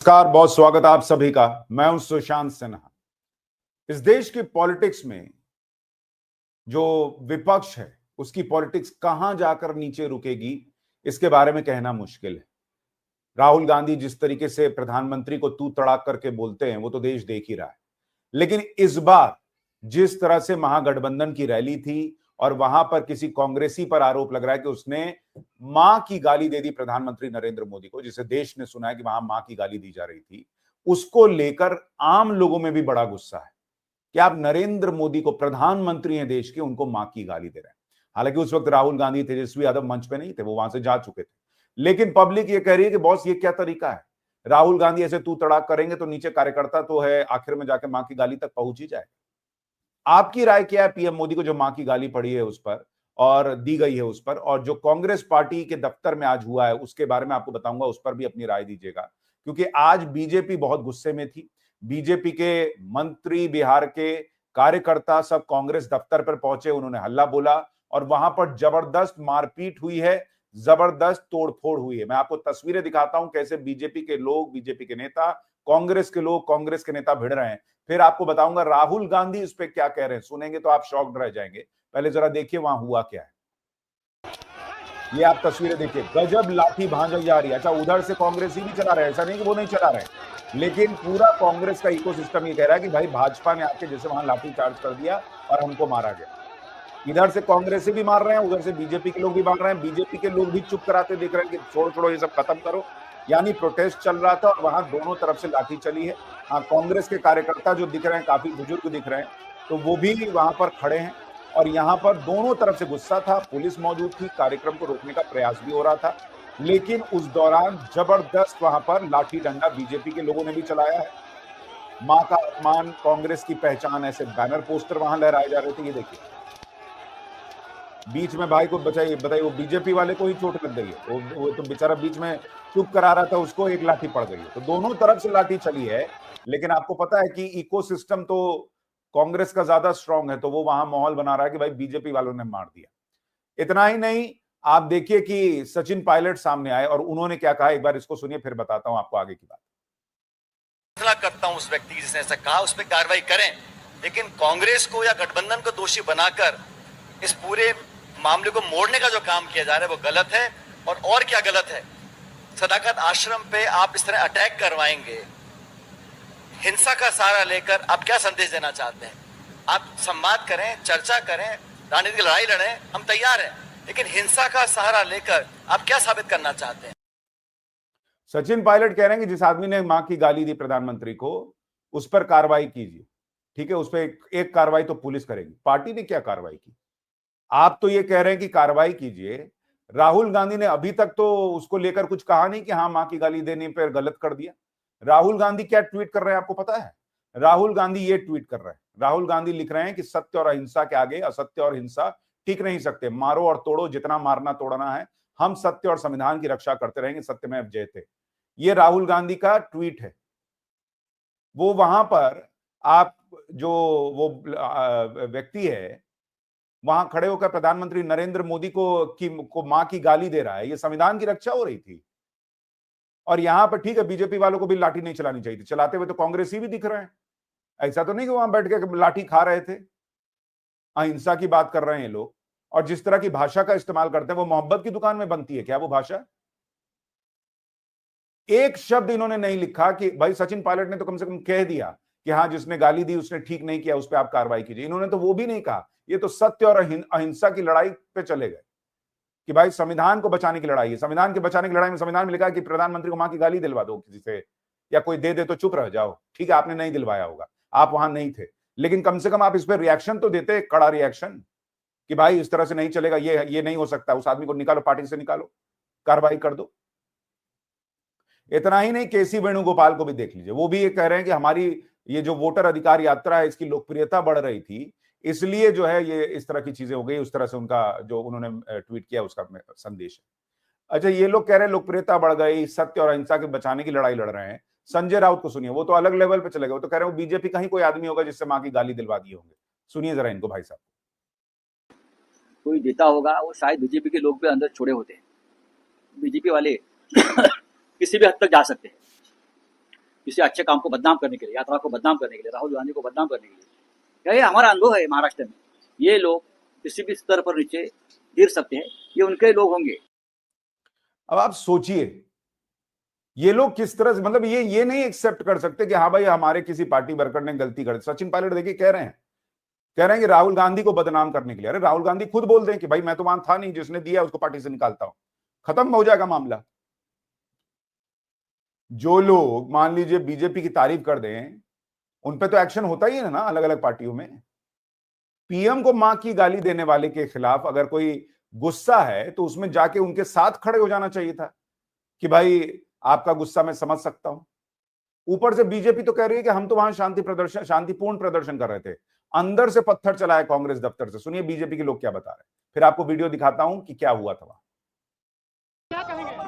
नमस्कार, बहुत स्वागत है आप सभी का। मैं हूं सुशांत सिन्हा। इस देश की पॉलिटिक्स में जो विपक्ष है उसकी पॉलिटिक्स कहां जाकर नीचे रुकेगी, इसके बारे में कहना मुश्किल है। राहुल गांधी जिस तरीके से प्रधानमंत्री को तू तड़ाक करके बोलते हैं वो तो देश देख ही रहा है। लेकिन इस बार जिस तरह से महागठबंधन की रैली थी और वहां पर किसी कांग्रेसी पर आरोप लग रहा है कि उसने मां की गाली दे दी प्रधानमंत्री नरेंद्र मोदी को, जिसे देश ने सुना है कि वहां मां की गाली दी जा रही थी, उसको लेकर आम लोगों में भी बड़ा गुस्सा है कि आप नरेंद्र मोदी को, प्रधानमंत्री हैं देश के, उनको मां की गाली दे रहे हैं। हालांकि उस वक्त राहुल गांधी, तेजस्वी यादव मंच पे नहीं थे, वो वहां से जा चुके थे। लेकिन पब्लिक ये कह रही है कि बॉस ये क्या तरीका है, राहुल गांधी ऐसे तू तड़ाक करेंगे तो नीचे कार्यकर्ता तो है, आखिर में जाके मां की गाली तक पहुंच ही जाए। आपकी राय क्या है पीएम मोदी को जो मां की गाली पड़ी है उस पर और दी गई है उस पर, और जो कांग्रेस पार्टी के दफ्तर में आज हुआ है उसके बारे में आपको बताऊंगा, उस पर भी अपनी राय दीजिएगा। क्योंकि आज बीजेपी बहुत गुस्से में थी। बीजेपी के मंत्री, बिहार के कार्यकर्ता सब कांग्रेस दफ्तर पर पहुंचे, उन्होंने हल्ला बोला और वहां पर जबरदस्त मारपीट हुई है, जबरदस्त तोड़फोड़ हुई है। मैं आपको तस्वीरें दिखाता हूं कैसे बीजेपी के लोग, बीजेपी के नेता, कांग्रेस के लोग, कांग्रेस के नेता भिड़ रहे हैं। फिर आपको बताऊंगा राहुल गांधी इस पे क्या कह रहे हैं, सुनेंगे तो आप शॉक्ड रह जाएंगे। पहले जरा देखिए वहां हुआ क्या है। ये आप तस्वीरें देखिए, गजब लाठी भांज जा रही है। अच्छा, उधर से कांग्रेसी भी चला रहे हैं, ऐसा नहीं कि वो नहीं चला रहे, लेकिन पूरा कांग्रेस का इकोसिस्टम ये कह रहा है कि भाई भाजपा ने आके जैसे वहां लाठी चार्ज कर दिया और हमको मारा गया। इधर से कांग्रेसी भी मार रहे हैं, उधर से बीजेपी के लोग भी मार रहे हैं। बीजेपी के लोग भी चुप कराते दिख रहे हैं कि छोड़ो छोड़ो ये सब खत्म करो। यानी प्रोटेस्ट चल रहा था और वहां दोनों तरफ से लाठी चली है। हाँ, कांग्रेस के कार्यकर्ता जो दिख रहे हैं काफी बुजुर्ग दिख रहे हैं, तो वो भी वहां पर खड़े हैं और यहाँ पर दोनों तरफ से गुस्सा था। पुलिस मौजूद थी, कार्यक्रम को रोकने का प्रयास भी हो रहा था, लेकिन उस दौरान जबरदस्त वहां पर लाठी डंडा बीजेपी के लोगों ने भी चलाया है। मां का अपमान, कांग्रेस की पहचान, ऐसे बैनर पोस्टर वहां लहराए जा रहे थे। ये देखिए, बीच में भाई को बचाइए, बताइए, वो बीजेपी वाले को ही चोट लग गई है। वो तो बेचारा बीच में चुप करा रहा था, उसको एक लाठी पड़ गई है। तो दोनों तरफ से लाठी चली है। लेकिन आपको पता है कि इकोसिस्टम तो कांग्रेस का ज्यादा स्ट्रांग है, तो वो वहां माहौल बना रहा है कि भाई बीजेपी वालों ने मार दिया। इतना ही नहीं, आप देखिए कि सचिन पायलट सामने आए और उन्होंने क्या कहा, एक बार इसको सुनिए, फिर बताता हूं आपको आगे की बात। करता हूं उस व्यक्ति जिसने ऐसा कहा उस पर कार्रवाई करें, लेकिन कांग्रेस को या गठबंधन को दोषी बनाकर इस पूरे मामले को मोड़ने का जो काम किया जा रहा है वो गलत है। और क्या गलत है, सदाकत आश्रम पे आप इस तरह अटैक करवाएंगे, हिंसा का सहारा लेकर आप क्या संदेश देना चाहते हैं? आप संवाद करें, चर्चा करें, राजनीतिक लड़ाई लड़ें, हम तैयार हैं, लेकिन हिंसा का सहारा लेकर आप क्या साबित करना चाहते हैं? सचिन पायलट कह रहे हैं कि जिस आदमी ने मां की गाली दी प्रधानमंत्री को, उस पर कार्रवाई कीजिए। ठीक है, उस पर एक कार्रवाई तो पुलिस करेगी, पार्टी ने क्या कार्रवाई की? आप तो ये कह रहे हैं कि कार्रवाई कीजिए। राहुल गांधी ने अभी तक तो उसको लेकर कुछ कहा नहीं कि हाँ मां की गाली देने पर गलत कर दिया। राहुल गांधी क्या ट्वीट कर रहे हैं आपको पता है? राहुल गांधी ये ट्वीट कर रहे हैं, राहुल गांधी लिख रहे हैं कि सत्य और अहिंसा के आगे असत्य और हिंसा टिक नहीं सकते, मारो और तोड़ो, जितना मारना तोड़ना है, हम सत्य और संविधान की रक्षा करते रहेंगे, सत्यमेव जयते। ये राहुल गांधी का ट्वीट है। वो वहां पर आप जो वो व्यक्ति है वहां खड़े होकर प्रधानमंत्री नरेंद्र मोदी को मां की गाली दे रहा है, ये संविधान की रक्षा हो रही थी। और यहां पर ठीक है, बीजेपी वालों को भी लाठी नहीं चलानी चाहिए थी, चलाते हुए तो कांग्रेसी भी दिख रहे हैं। ऐसा तो नहीं कि वहां बैठ के लाठी खा रहे थे। अहिंसा की बात कर रहे हैं लोग, और जिस तरह की भाषा का इस्तेमाल करते हैं वो मोहब्बत की दुकान में बनती है क्या वो भाषा? एक शब्द इन्होंने नहीं लिखा कि भाई, सचिन पायलट ने तो कम से कम कह दिया कि हाँ जिसने गाली दी उसने ठीक नहीं किया, उस पर आप कार्रवाई कीजिए। इन्होंने तो वो भी नहीं कहा। ये तो सत्य और अहिंसा की लड़ाई पे चले गए कि भाई संविधान को बचाने की लड़ाई है। संविधान के बचाने की लड़ाई में संविधान में लिखा है कि प्रधानमंत्री को मां की गाली दिलवा दो किसी से, या कोई दे दे तो चुप रह जाओ। ठीक है, आपने नहीं दिलवाया होगा, आप वहां नहीं थे, लेकिन कम से कम आप इस पर रिएक्शन तो देते, कड़ा रिएक्शन, कि भाई इस तरह से नहीं चलेगा, ये नहीं हो सकता, उस आदमी को निकालो, पार्टी से निकालो, कार्रवाई कर दो। इतना ही नहीं, केसी वेणुगोपाल को भी देख लीजिए, वो भी ये कह रहे हैं कि हमारी ये जो वोटर अधिकार यात्रा है इसकी लोकप्रियता बढ़ रही थी, इसलिए जो है ये इस तरह की चीजें हो गई। उस तरह से उनका जो उन्होंने ट्वीट किया उसका संदेश है। अच्छा, ये लोग कह रहे हैं लोकप्रियता बढ़ गई, सत्य और अहिंसा के बचाने की लड़ाई लड़ रहे हैं। संजय राउत को सुनिए, वो तो अलग लेवल पे चले गए, वो तो कह रहे हैं बीजेपी का ही कोई आदमी होगा जिससे मां की गाली दिलवा दिए होंगे। सुनिए जरा इनको भाई साहब। कोई देता होगा, वो शायद बीजेपी के लोग भी अंदर छोड़े होते हैं। बीजेपी वाले किसी भी हद तक जा सकते हैं, किसी अच्छे काम को बदनाम करने के लिए, यात्रा को बदनाम करने के लिए, राहुल गांधी को बदनाम करने के लिए। ये हमारा अनुभव है महाराष्ट्र में। ये लोग किसी भी स्तर पर नीचे गिर सकते हैं, ये उनके लोग होंगे। अब आप सोचिए, ये लोग किस तरह से, मतलब ये नहीं एक्सेप्ट कर सकते कि हाँ भाई हमारे किसी पार्टी वर्कर ने गलती कर दी। सचिन पायलट देखिए कह रहे हैं कि राहुल गांधी को बदनाम करने के लिए। अरे राहुल गांधी खुद बोल दें कि भाई मैं तो वहां था नहीं, जिसने दिया उसको पार्टी से निकालता हूं, खत्म हो जाएगा मामला। जो लोग मान लीजिए बीजेपी की तारीफ कर दें, उन पे तो एक्शन होता ही है ना अलग अलग पार्टियों में। पीएम को मां की गाली देने वाले के खिलाफ अगर कोई गुस्सा है तो उसमें जाके उनके साथ खड़े हो जाना चाहिए था कि भाई आपका गुस्सा मैं समझ सकता हूं। ऊपर से बीजेपी तो कह रही है कि हम तो वहां शांतिपूर्ण प्रदर्शन कर रहे थे, अंदर से पत्थर चलाया कांग्रेस दफ्तर से। सुनिए बीजेपी के लोग क्या बता रहे हैं, फिर आपको वीडियो दिखाता हूं कि क्या हुआ था वहां। क्या कहेंगे?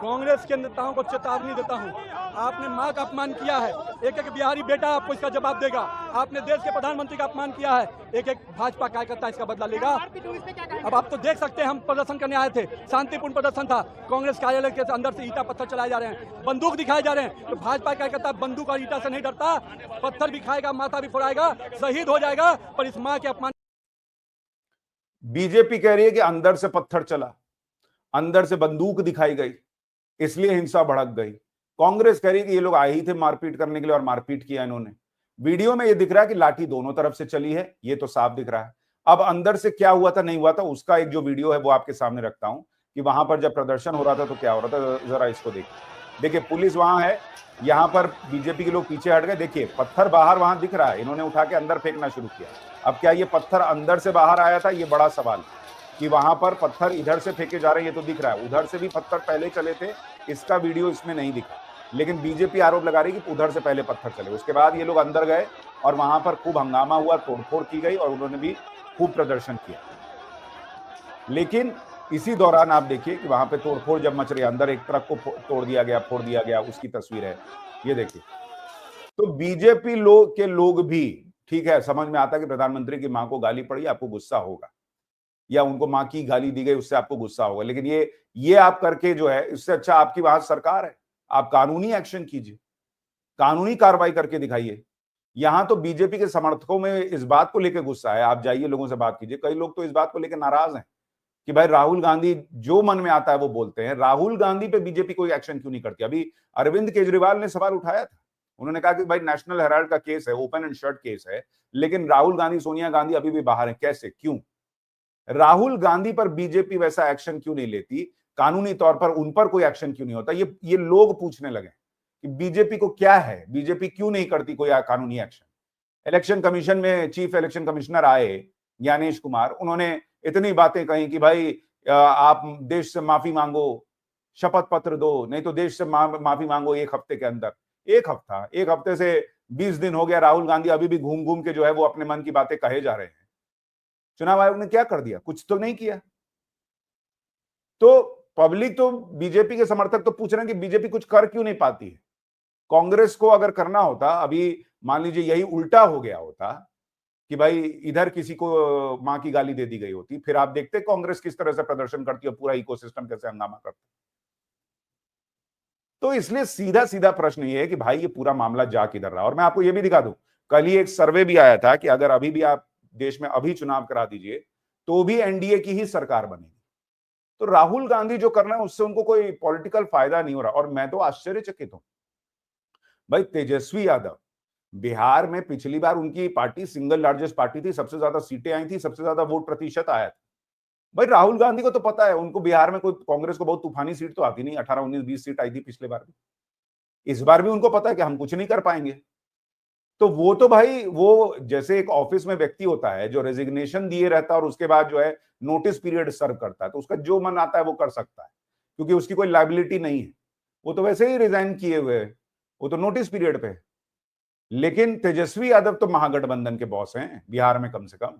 कांग्रेस के नेताओं को चेतावनी देता हूं, आपने मां का अपमान किया है, एक एक बिहारी बेटा आपको इसका जवाब देगा। आपने देश के प्रधानमंत्री का अपमान किया है, एक एक भाजपा कार्यकर्ता इसका बदला लेगा। अब आप तो देख सकते हैं, हम प्रदर्शन करने आए थे, शांतिपूर्ण प्रदर्शन था। कांग्रेस कार्यालय के अंदर से ईटा पत्थर चलाए जा रहे हैं, बंदूक दिखाए जा रहे हैं। तो भाजपा कार्यकर्ता बंदूक और ईटा से नहीं डरता, पत्थर भी खाएगा, माथा भी फोड़ाएगा, शहीद हो जाएगा, पर इस मां के अपमान। बीजेपी कह रही है कि अंदर से पत्थर चला, अंदर से बंदूक दिखाई गई, इसलिए हिंसा भड़क गई। कांग्रेस कह रही है कि ये लोग आए ही थे मारपीट करने के लिए और मारपीट किया इन्होंने। वीडियो में ये दिख रहा है कि लाठी दोनों तरफ से चली है, ये तो साफ दिख रहा है। अब अंदर से क्या हुआ था नहीं हुआ था उसका एक जो वीडियो है वो आपके सामने रखता हूं कि वहां पर जब प्रदर्शन हो रहा था तो क्या हो रहा था, जरा इसको देखिए। पुलिस वहां है, यहां पर बीजेपी के लोग पीछे हट गए। देखिए पत्थर बाहर वहां दिख रहा है, इन्होंने उठा के अंदर फेंकना शुरू किया। अब क्या ये पत्थर अंदर से बाहर आया था, ये बड़ा सवाल है कि वहां पर पत्थर इधर से फेंके जा रहे हैं, ये तो दिख रहा है। उधर से भी पत्थर पहले चले थे, इसका वीडियो इसमें नहीं दिखा, लेकिन बीजेपी आरोप लगा रही है कि उधर से पहले पत्थर चले। उसके बाद ये लोग अंदर गए और वहां पर खूब हंगामा हुआ, तोड़फोड़ की गई और उन्होंने भी खूब प्रदर्शन किया। लेकिन इसी दौरान आप देखिए कि वहां पे तोड़फोड़ जब मच रही है, अंदर एक ट्रक को तोड़ दिया गया, फोड़ दिया गया, उसकी तस्वीर है, ये देखिए। तो बीजेपी के लोग भी, ठीक है, समझ में आता है कि प्रधानमंत्री की मां को गाली पड़ी, आपको गुस्सा होगा, या उनको मां की गाली दी गई उससे आपको गुस्सा होगा, लेकिन ये आप करके जो है, इससे अच्छा आपकी वहां सरकार है, आप कानूनी एक्शन कीजिए, कानूनी कार्रवाई करके दिखाइए। यहां तो बीजेपी के समर्थकों में इस बात को लेकर गुस्सा है, आप जाइए लोगों से बात कीजिए। कई लोग तो इस बात को लेकर नाराज हैं कि भाई राहुल गांधी जो मन में आता है वो बोलते हैं, राहुल गांधी पे बीजेपी कोई एक्शन क्यों नहीं करती। अभी अरविंद केजरीवाल ने सवाल उठाया था, उन्होंने कहा कि भाई नेशनल हेराल्ड का केस है, ओपन एंड शट केस है, लेकिन राहुल गांधी, सोनिया गांधी अभी भी बाहर है, कैसे, क्यों? राहुल गांधी पर बीजेपी वैसा एक्शन क्यों नहीं लेती, कानूनी तौर पर उन पर कोई एक्शन क्यों नहीं होता? ये लोग पूछने लगे कि बीजेपी को क्या है, बीजेपी क्यों नहीं करती कोई कानूनी एक्शन। इलेक्शन कमीशन में चीफ इलेक्शन कमिश्नर आए ज्ञानेश कुमार, उन्होंने इतनी बातें कही कि भाई आप देश से माफी मांगो, शपथ पत्र दो, नहीं तो देश से माफी मांगो एक हफ्ते के अंदर। एक हफ्ते से 20 दिन हो गया, राहुल गांधी अभी भी घूम घूम के जो है वो अपने मन की बातें कहे जा रहे हैं। चुनाव आयोग ने क्या कर दिया? कुछ तो नहीं किया। तो पब्लिक तो, बीजेपी के समर्थक तो पूछ रहे हैं कि बीजेपी कुछ कर क्यों नहीं पाती है। कांग्रेस को अगर करना होता, अभी मान लीजिए यही उल्टा हो गया होता कि भाई इधर किसी को मां की गाली दे दी गई होती, फिर आप देखते कांग्रेस किस तरह से प्रदर्शन करती है, पूरा इकोसिस्टम कैसे हंगामा करता। तो इसलिए सीधा सीधा प्रश्न ये है कि भाई ये पूरा मामला जा किधर रहा। और मैं आपको ये भी दिखा दूं, कल ही एक सर्वे भी आया था कि अगर अभी भी आप देश में अभी चुनाव करा दीजिए तो भी एनडीए की ही सरकार बनेगी। तो राहुल गांधी जो कर रहे हैं उससे उनको कोई पॉलिटिकल फायदा नहीं हो रहा। और मैं तो आश्चर्यचकित हूं भाई, तेजस्वी यादव बिहार में पिछली बार उनकी पार्टी सिंगल लार्जेस्ट पार्टी थी, सबसे ज्यादा सीटें आई थी, सबसे ज्यादा वोट प्रतिशत आया था। भाई राहुल गांधी को तो पता है, उनको बिहार में कोई, कांग्रेस को बहुत तूफानी सीट तो आती नहीं, 18, 19, 20 सीट आई थी पिछले बार भी। इस बार भी उनको पता है कि हम कुछ नहीं कर पाएंगे। तो वो तो भाई, वो जैसे एक ऑफिस में व्यक्ति होता है जो रेजिग्नेशन दिए रहता है और उसके बाद जो है नोटिस पीरियड सर्व करता है, तो उसका जो मन आता है वो कर सकता है, क्योंकि उसकी कोई लायबिलिटी नहीं है। वो तो वैसे ही रिजाइन किए हुए है, वो तो नोटिस पीरियड पे है। लेकिन तेजस्वी यादव तो महागठबंधन के बॉस हैं बिहार में, कम से कम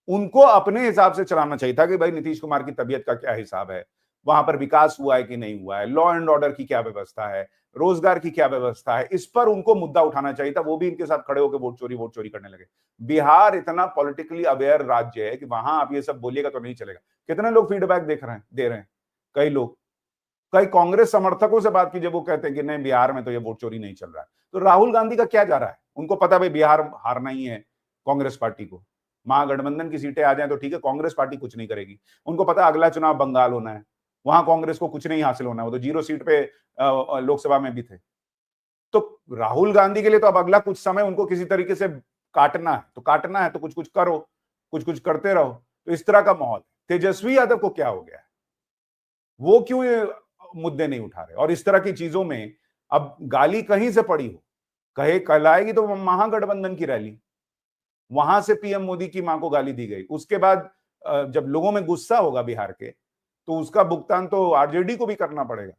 उनको अपने हिसाब से चलाना चाहिए था कि भाई नीतीश कुमार की तबीयत का क्या हिसाब है, वहां पर विकास हुआ है कि नहीं हुआ है, लॉ एंड ऑर्डर की क्या व्यवस्था है, रोजगार की क्या व्यवस्था है, इस पर उनको मुद्दा उठाना चाहिए था। वो भी इनके साथ खड़े होकर वोट चोरी करने लगे। बिहार इतना पॉलिटिकली अवेयर राज्य है कि वहां आप ये सब बोलिएगा तो नहीं चलेगा। कितने लोग फीडबैक दे रहे हैं, कई लोग कई कांग्रेस समर्थकों से बात कीजिए, वो कहते हैं कि नहीं, बिहार में तो ये वोट चोरी नहीं चल रहा है। तो राहुल गांधी का क्या जा रहा है? उनको पता भाई बिहार हारना ही है कांग्रेस पार्टी को, महागठबंधन की सीटें आ जाए तो ठीक है, कांग्रेस पार्टी कुछ नहीं करेगी। उनको पता अगला चुनाव बंगाल होना है, वहां कांग्रेस को कुछ नहीं हासिल होना है, वो तो 0 सीट पे लोकसभा में भी थे। तो राहुल गांधी के लिए तो अब अगला कुछ समय उनको किसी तरीके से काटना है, तो काटना है तो कुछ कुछ करो, कुछ कुछ करते रहो। तो इस तरह का माहौल। तेजस्वी यादव को क्या हो गया है? वो क्यों ये मुद्दे नहीं उठा रहे? और इस तरह की चीजों में अब गाली कहीं से पड़ी हो, कहे कल आएगी तो महागठबंधन की रैली, वहां से पीएम मोदी की मां को गाली दी गई। उसके बाद जब लोगों में गुस्सा होगा बिहार के, तो उसका भुगतान तो आरजेडी को भी करना पड़ेगा।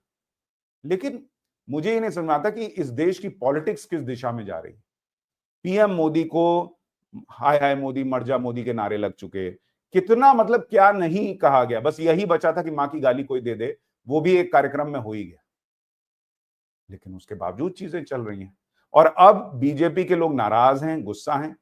लेकिन मुझे ये नहीं समझ में आता कि इस देश की पॉलिटिक्स किस दिशा में जा रही है। पीएम मोदी को हाय हाय मोदी, मर जा मोदी के नारे लग चुके, कितना मतलब क्या नहीं कहा गया। बस यही बचा था कि मां की गाली कोई दे दे, वो भी एक कार्यक्रम में हो ही गया। लेकिन उसके बावजूद चीजें चल रही हैं और अब बीजेपी के लोग नाराज हैं, गुस्सा हैं।